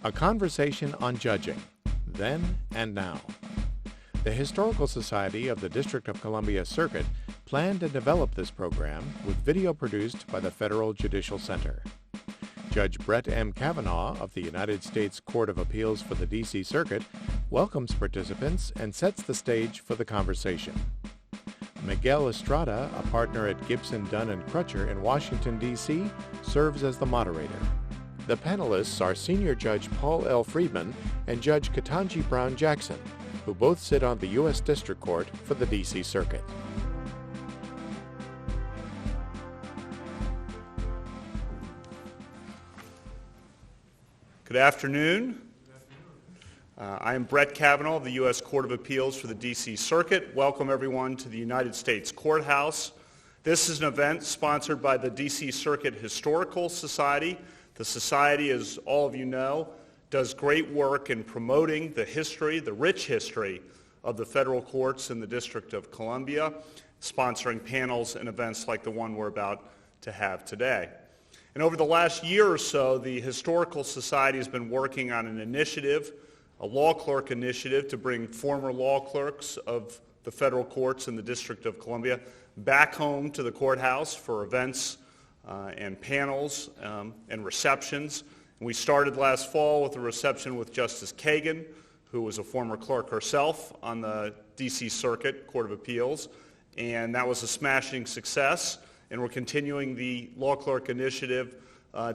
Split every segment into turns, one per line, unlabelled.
A conversation on judging, then and now. The Historical Society of the District of Columbia Circuit planned and developed this program with video produced by the Federal Judicial Center. Judge Brett M. Kavanaugh of the United States Court of Appeals for the D.C. Circuit welcomes participants and sets the stage for the conversation. Miguel Estrada, a partner at Gibson, Dunn & Crutcher in Washington, D.C., serves as the moderator. The panelists are Senior Judge Paul L. Friedman and Judge Ketanji Brown Jackson, who both sit on the U.S. District Court for the D.C. Circuit.
Good afternoon. I am Brett Kavanaugh of the U.S. Court of Appeals for the D.C. Circuit. Welcome everyone to the United States Courthouse. This is an event sponsored by the D.C. Circuit Historical Society. The Society, as all of you know, does great work in promoting the history, the rich history of the federal courts in the District of Columbia, sponsoring panels and events like the one we're about to have today. And over the last year or so, the Historical Society has been working on an initiative, a law clerk initiative, to bring former law clerks of the federal courts in the District of Columbia back home to the courthouse for events and panels and receptions. And we started last fall with a reception with Justice Kagan, who was a former clerk herself on the D.C. Circuit Court of Appeals, and that was a smashing success. And we're continuing the Law Clerk Initiative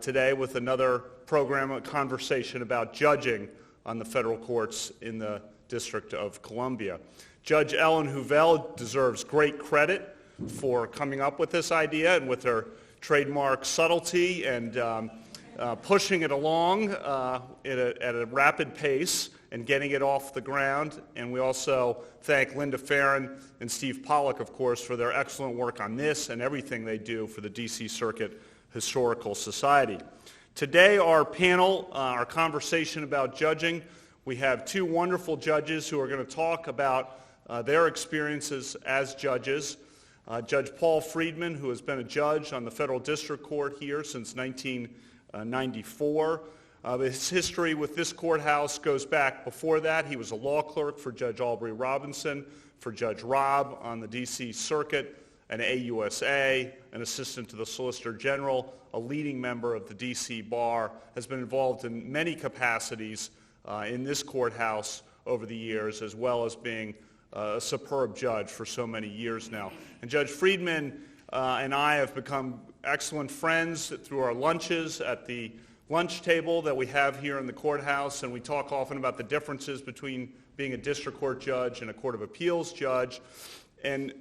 today with another program, a conversation about judging on the federal courts in the District of Columbia. Judge Ellen Huvel deserves great credit for coming up with this idea and with her trademark subtlety and pushing it along at a rapid pace and getting it off the ground. And we also thank Linda Farron and Steve Pollack, of course, for their excellent work on this and everything they do for the D.C. Circuit Historical Society. Today, our panel, our conversation about judging, we have two wonderful judges who are going to talk about their experiences as judges. Judge Paul Friedman, who has been a judge on the Federal District Court here since 1994. His history with this courthouse goes back before that. He was a law clerk for Judge Aubrey Robinson, for Judge Robb on the D.C. Circuit, an AUSA, an assistant to the Solicitor General, a leading member of the D.C. Bar, has been involved in many capacities in this courthouse over the years, as well as being a superb judge for so many years now. And Judge Friedman and I have become excellent friends through our lunches at the lunch table that we have here in the courthouse, and we talk often about the differences between being a district court judge and a court of appeals judge. And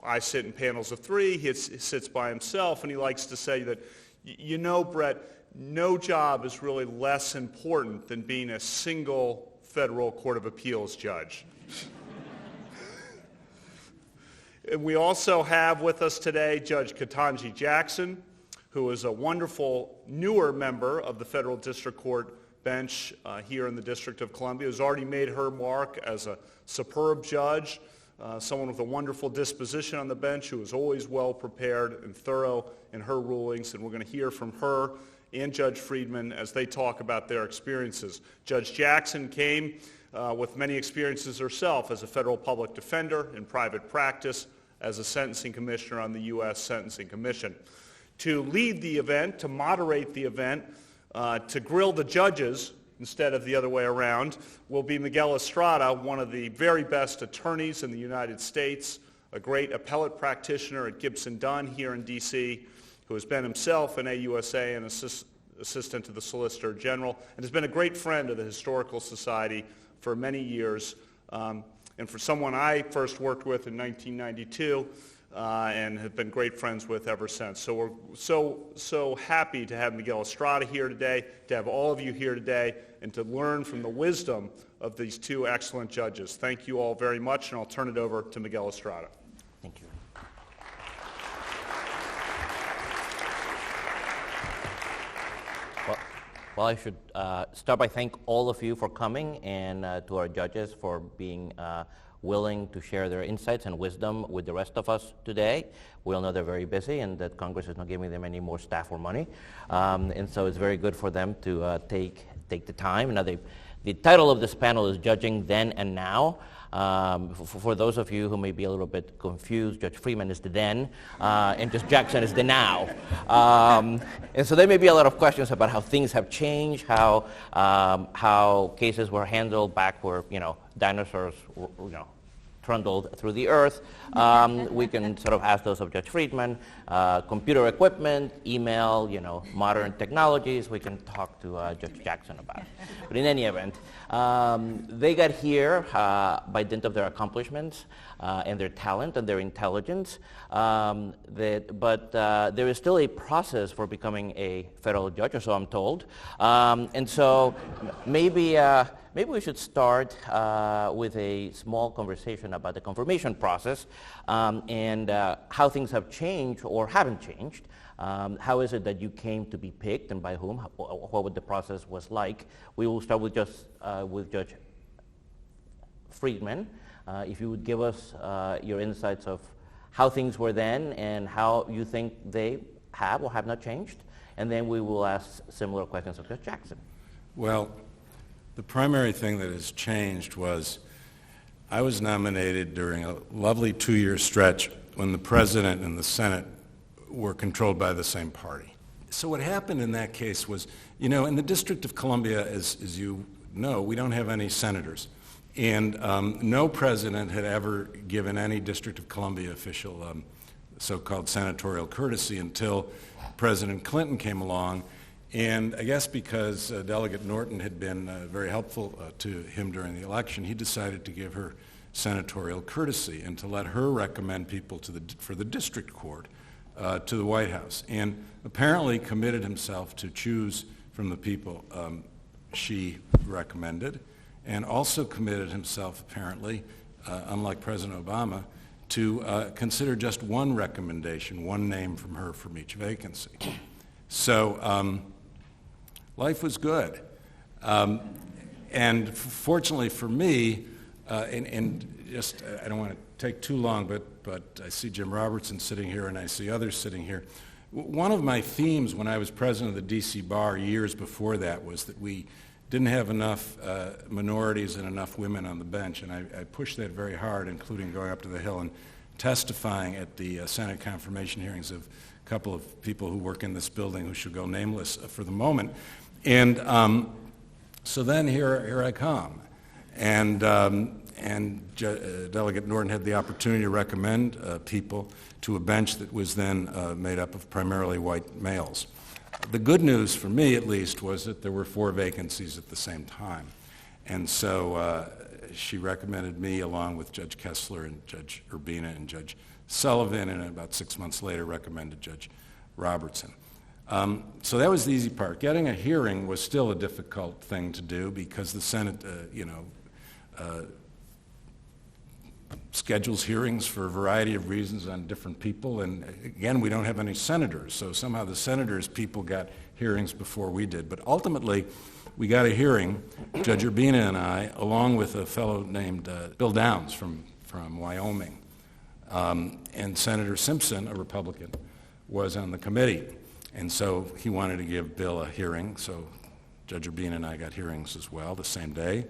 I sit in panels of three, he sits by himself, and he likes to say that, you know, Brett, no job is really less important than being a single federal court of appeals judge. And we also have with us today Judge Ketanji Jackson, who is a wonderful newer member of the Federal District Court bench here in the District of Columbia, who's already made her mark as a superb judge, someone with a wonderful disposition on the bench who is always well prepared and thorough in her rulings. And we're going to hear from her and Judge Friedman as they talk about their experiences. Judge Jackson came with many experiences herself as a federal public defender in private practice, as a sentencing commissioner on the U.S. Sentencing Commission. To lead the event, to moderate the event, to grill the judges instead of the other way around, will be Miguel Estrada, one of the very best attorneys in the United States, a great appellate practitioner at Gibson, Dunn here in D.C., who has been himself an AUSA and assistant to the Solicitor General, and has been a great friend of the Historical Society for many years. And for someone I first worked with in 1992 and have been great friends with ever since. So we're so happy to have Miguel Estrada here today, to have all of you here today, and to learn from the wisdom of these two excellent judges. Thank you all very much, and I'll turn it over to Miguel Estrada.
Thank you. Well, I should start by thanking all of you for coming, and to our judges for being willing to share their insights and wisdom with the rest of us today. We all know they're very busy and that Congress is not giving them any more staff or money. And so it's very good for them to take take the time. Now, the title of this panel is Judging Then and Now. For those of you who may be a little bit confused, Judge Freeman is the then, and Judge Jackson is the now. And so there may be a lot of questions about how things have changed, how cases were handled back where, dinosaurs were, trundled through the earth. We can sort of ask those of Judge Friedman. Computer equipment, email, modern technologies, we can talk to Judge Jackson about. But in any event, they got here by dint of their accomplishments and their talent and their intelligence. But there is still a process for becoming a federal judge, or so I'm told. And so maybe we should start with a small conversation about the confirmation process and how things have changed or haven't changed. How is it that you came to be picked and by whom? What would the process was like? We will start with Judge Friedman. If you would give us your insights of how things were then and how you think they have or have not changed. And then we will ask similar questions of Judge Jackson.
Well, the primary thing that has changed was I was nominated during a lovely 2-year stretch when the President and the Senate were controlled by the same party. So what happened in that case was, in the District of Columbia, as you know, we don't have any senators. And no president had ever given any District of Columbia official so-called senatorial courtesy until President Clinton came along. And I guess because Delegate Norton had been very helpful to him during the election, he decided to give her senatorial courtesy and to let her recommend people for the district court to the White House. And apparently committed himself to choose from the people she recommended, and also committed himself, apparently, unlike President Obama, to consider just one recommendation, one name from her from each vacancy. So life was good. And fortunately for me, and just, I don't want to take too long, but I see Jim Robertson sitting here and I see others sitting here. One of my themes when I was president of the D.C. Bar years before that was that we didn't have enough minorities and enough women on the bench, and I pushed that very hard, including going up to the Hill and testifying at the Senate confirmation hearings of a couple of people who work in this building who should go nameless for the moment. And so then here I come. And Delegate Norton had the opportunity to recommend people to a bench that was then made up of primarily white males. The good news for me, at least, was that there were 4 vacancies at the same time. And so she recommended me along with Judge Kessler and Judge Urbina and Judge Sullivan, and about 6 months later recommended Judge Robertson. So that was the easy part. Getting a hearing was still a difficult thing to do because the Senate, schedules hearings for a variety of reasons on different people, and again, we don't have any senators, so somehow the senators' people got hearings before we did. But ultimately, we got a hearing, Judge Urbina and I, along with a fellow named Bill Downs from Wyoming, and Senator Simpson, a Republican, was on the committee. And so he wanted to give Bill a hearing, so Judge Urbina and I got hearings as well the same day.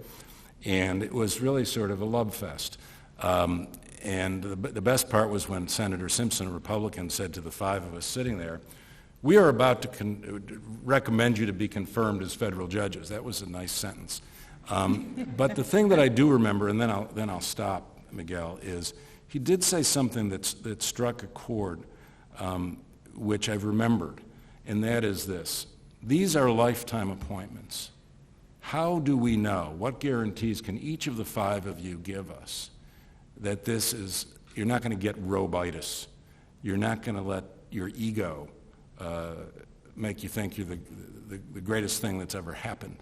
And it was really sort of a love fest. And the best part was when Senator Simpson, a Republican, said to the 5 of us sitting there, "We are about to recommend you to be confirmed as federal judges." That was a nice sentence. But the thing that I do remember, and then I'll stop, Miguel, is he did say something that struck a chord, which I've remembered, and that is this: these are lifetime appointments. How do we know? What guarantees can each of the 5 of you give us that this is, you're not going to get robitis. You're not going to let your ego make you think you're the greatest thing that's ever happened.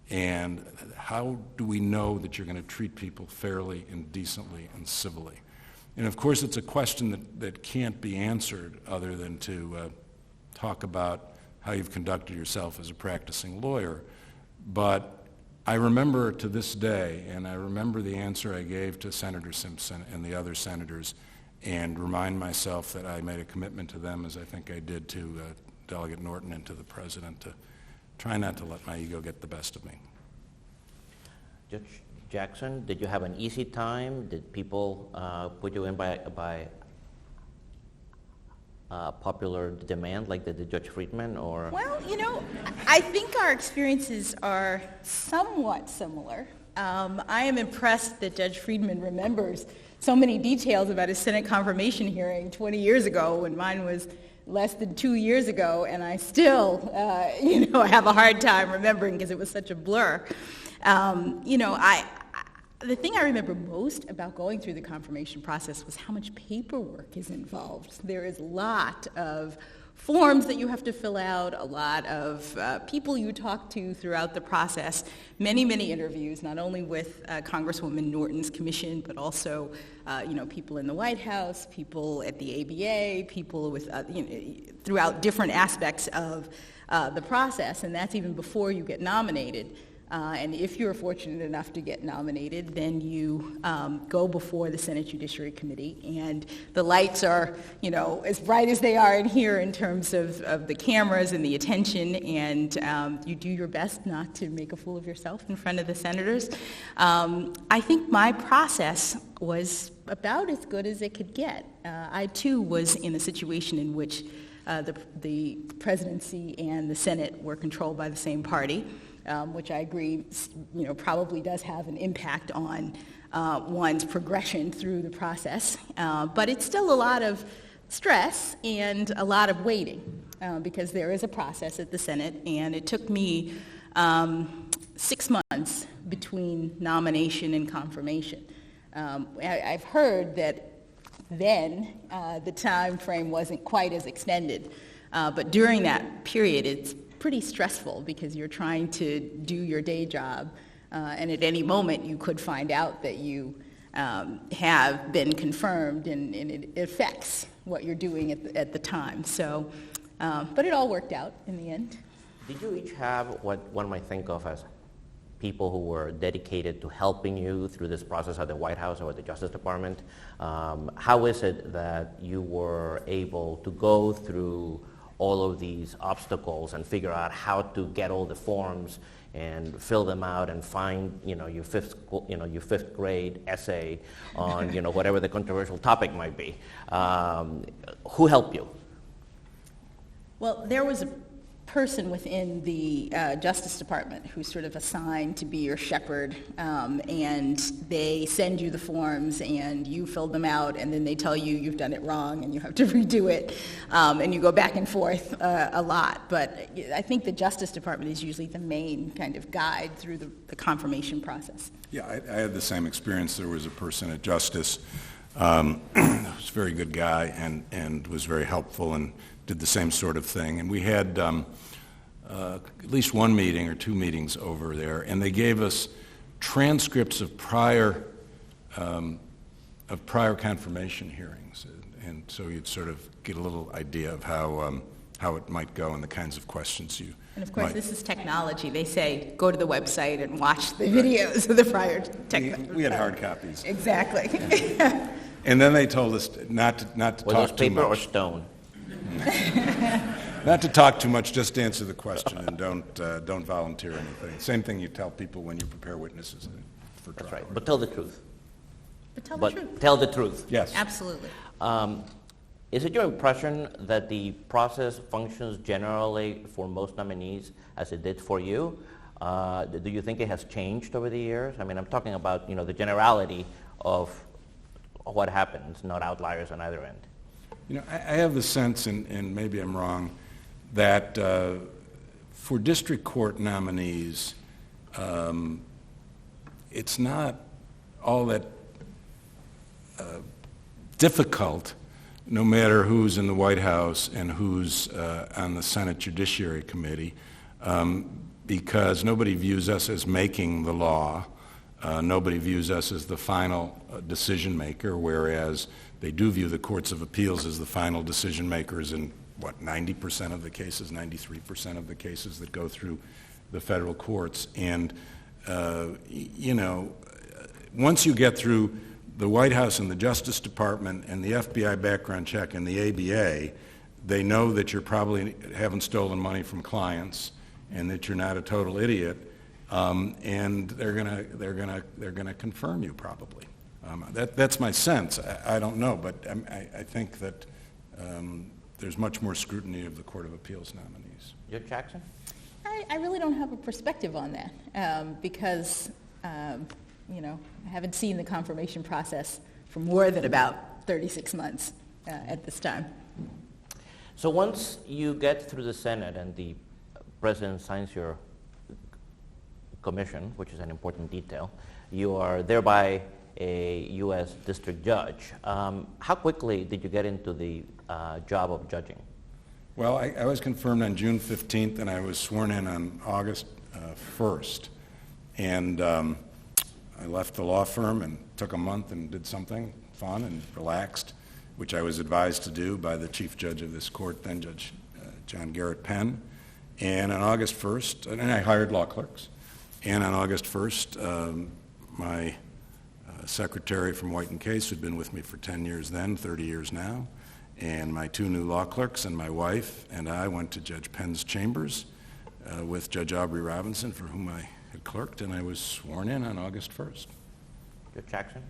And how do we know that you're going to treat people fairly and decently and civilly? And of course, it's a question that can't be answered other than to talk about how you've conducted yourself as a practicing lawyer. But I remember to this day, and I remember the answer I gave to Senator Simpson and the other senators, and remind myself that I made a commitment to them, as I think I did to Delegate Norton and to the President, to try not to let my ego get the best of me.
Judge Jackson, did you have an easy time? Did people put you in by popular demand like they did Judge Friedman, or?
Well, I think our experiences are somewhat similar. I am impressed that Judge Friedman remembers so many details about his Senate confirmation hearing 20 years ago when mine was less than 2 years ago, and I still, have a hard time remembering because it was such a blur. The thing I remember most about going through the confirmation process was how much paperwork is involved. There is a lot of forms that you have to fill out, a lot of people you talk to throughout the process, many, many interviews, not only with Congresswoman Norton's commission, but also people in the White House, people at the ABA, people with throughout different aspects of the process, and that's even before you get nominated. And if you're fortunate enough to get nominated, then you go before the Senate Judiciary Committee, and the lights are, as bright as they are in here in terms of the cameras and the attention, and you do your best not to make a fool of yourself in front of the senators. I think my process was about as good as it could get. I, too, was in a situation in which the presidency and the Senate were controlled by the same party. Which I agree, probably does have an impact on one's progression through the process. But it's still a lot of stress and a lot of waiting because there is a process at the Senate, and it took me 6 months between nomination and confirmation. I've heard that then the time frame wasn't quite as extended, but during that period, it's pretty stressful because you're trying to do your day job, and at any moment you could find out that you have been confirmed, and it affects what you're doing at the time. So, but it all worked out in the end.
Did you each have what one might think of as people who were dedicated to helping you through this process at the White House or at the Justice Department? How is it that you were able to go through all of these obstacles and figure out how to get all the forms and fill them out and find, your fifth grade essay on, whatever the controversial topic might be? Who helped you?
Well, there was a person within the Justice Department who's sort of assigned to be your shepherd, and they send you the forms and you fill them out, and then they tell you you've done it wrong and you have to redo it, and you go back and forth a lot. But I think the Justice Department is usually the main kind of guide through the confirmation process.
Yeah, I had the same experience. There was a person at Justice who was a very good guy and was very helpful and did the same sort of thing. And we had at least one meeting or two meetings over there, and they gave us transcripts of prior confirmation hearings, and so you'd sort of get a little idea of how it might go and the kinds of questions you.
And of course, this is technology. They say go to the website and watch the videos of the prior technology.
We had hard copies.
Exactly.
And then they told us not to
Were
talk
those
too
paper or
much.
stone?
Not to talk too much, just answer the question and don't volunteer anything. Same thing you tell people when you prepare witnesses for trial.
That's right. But tell the truth.
But tell the
But
truth.
tell the truth.
Yes.
Absolutely.
Is it your impression that the process functions generally for most nominees as it did for you? Do you think it has changed over the years? I mean, I'm talking about, the generality of what happens, not outliers on either end.
I have the sense, and maybe I'm wrong, that for district court nominees, it's not all that difficult, no matter who's in the White House and who's on the Senate Judiciary Committee, because nobody views us as making the law. Nobody views us as the final decision maker, whereas they do view the courts of appeals as the final decision makers in, 90% of the cases, 93% of the cases that go through the federal courts. And, once you get through the White House and the Justice Department and the FBI background check and the ABA, they know that you probably haven't stolen money from clients and that you're not a total idiot, and they're gonna confirm you probably. That's my sense. I don't know, but I think that there's much more scrutiny of the Court of Appeals nominees.
Judge Jackson?
I really don't have a perspective on that because, I haven't seen the confirmation process for more than about 36 months at this time.
So once you get through the Senate and the President signs your commission, which is an important detail, you are thereby a U.S. district judge. How quickly did you get into the job of judging?
Well, I was confirmed on June 15th, and I was sworn in on August 1st. And I left the law firm and took a month and did something fun and relaxed, which I was advised to do by the chief judge of this court, then Judge John Garrett Penn. And on August 1st, and I hired law clerks. And on August 1st, my secretary from White & Case, who'd been with me for 10 years then, 30 years now, and my two new law clerks and my wife and I went to Judge Penn's chambers with Judge Aubrey Robinson, for whom I had clerked, and I was sworn in on August 1st.
Judge Jackson?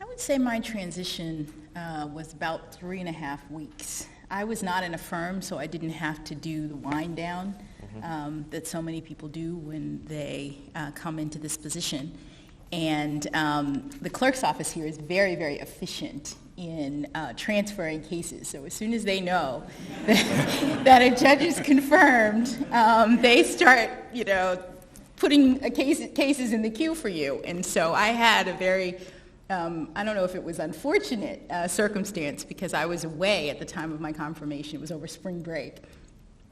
I would say my transition was about 3.5 weeks. I was not in a firm, so I didn't have to do the wind down that so many people do when they come into this position. And the clerk's office here is very, very efficient in transferring cases. So as soon as they know that a judge is confirmed, they start, putting cases in the queue for you. And so I had a very, I don't know if it was unfortunate circumstance, because I was away at the time of my confirmation. It was over spring break.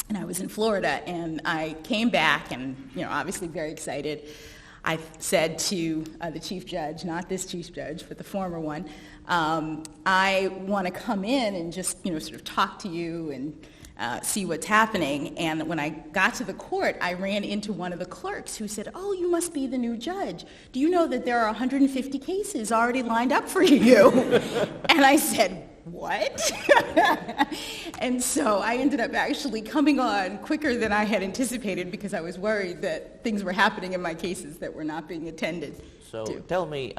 And I was in Florida, and I came back, and obviously very excited. I said to the chief judge, not this chief judge, but the former one, I want to come in and just, sort of talk to you and see what's happening. And when I got to the court, I ran into one of the clerks who said, "Oh, you must be the new judge. Do you know that there are 150 cases already lined up for you?" And I said, "What?" And so I ended up actually coming on quicker than I had anticipated, because I was worried that things were happening in my cases that were not being attended
So
to.
tell me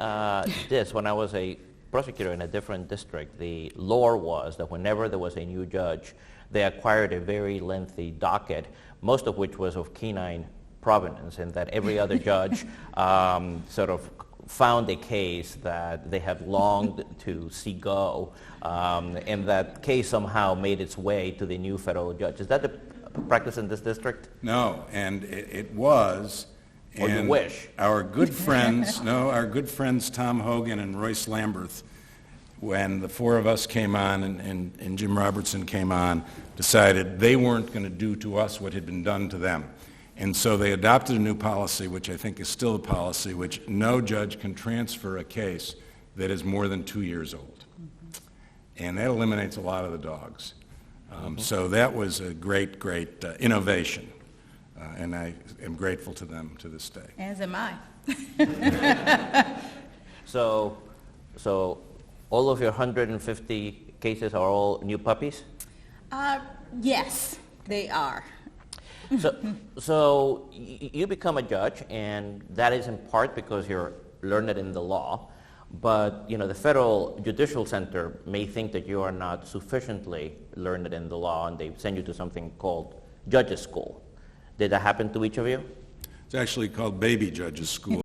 this. When I was a prosecutor in a different district, the lore was that whenever there was a new judge, they acquired a very lengthy docket, most of which was of canine provenance, and that every other judge sort of found a case that they had longed to see go, and that case somehow made its way to the new federal judge. Is that the practice in this district?
No, and it was.
Or you wish.
Our good friends, our good friends Tom Hogan and Royce Lamberth, when the four of us came on and Jim Robertson came on, decided they weren't going to do to us what had been done to them. And so they adopted a new policy, which I think is still a policy, which no judge can transfer a case that is more than 2 years old. And that eliminates a lot of the dogs. So that was a great, great innovation. And I am grateful to them to this day.
As am I.
So all of your 150 cases are all new puppies?
Yes, they are.
So you become a judge, and that is in part because you're learned in the law, but the Federal Judicial Center may think that you are not sufficiently learned in the law, and they send you to something called Judges School. Did that happen to each of you?
It's actually called Baby Judges School.